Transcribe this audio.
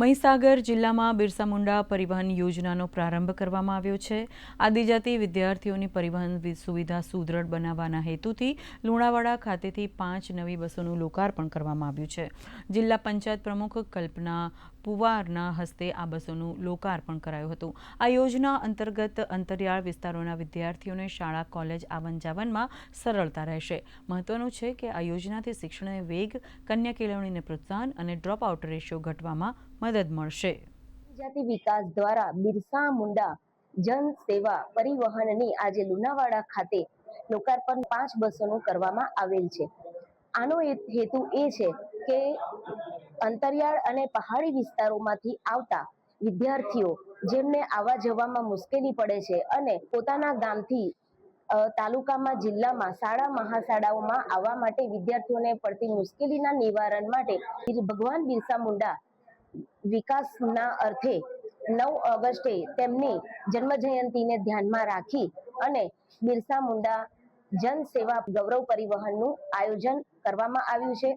મહીસાગર જિલ્લામાં બિરસા મુંડા પરિવહન યોજનાનો પ્રારંભ કરવામાં આવ્યો છે। આદિજાતિ વિદ્યાર્થીઓની પરિવહન સુવિધા સુદૃઢ બનાવવાના હેતુથી લુણાવાડા ખાતેથી 5 નવી બસોનું લોકાર્પણ કરવામાં આવ્યું છે। જિલ્લા પંચાયત પ્રમુખ કલ્પના પુવારના હસ્તે આ બસોનું લોકાર્પણ કરાયું હતું। આ યોજના અંતર્ગત અંતરિયાળ વિસ્તારોના વિદ્યાર્થીઓને શાળા કોલેજ આવન જાવનમાં સરળતા રહેશે। મહત્વનું છે કે આ યોજનાથી શિક્ષણને વેગ, કન્યા કેળવણીને પ્રોત્સાહન અને ડ્રોપ આઉટ રેશિયો ઘટવામાં મદદ મળશે। જાતિ વિકાસ દ્વારા બિરસા મુંડા જન સેવા પરિવહનની આજે લુણાવાડા ખાતે લોકાર્પણ 5 બસોનું કરવામાં આવેલ છે। આનો હેતુ એ છે કે અંતરિયાળ અને પહાડી વિસ્તારોમાંથી આવતા વિદ્યાર્થીઓ જેમને આવવા જવામાં મુશ્કેલી પડે છે અને પોતાના ગામથી તાલુકામાં જિલ્લામાં શાળા મહાશાળાઓમાં આવવા માટે વિદ્યાર્થીઓને પડતી મુશ્કેલીના નિવારણ માટે ભગવાન બિરસા મુંડા વિકાસના અર્થે 9 ઓગસ્ટે તેમની જન્મ જયંતિને ધ્યાનમાં રાખી અને બિરસા મુંડા જન સેવા ગૌરવ પરિવહનનું આયોજન કરવામાં આવ્યું છે।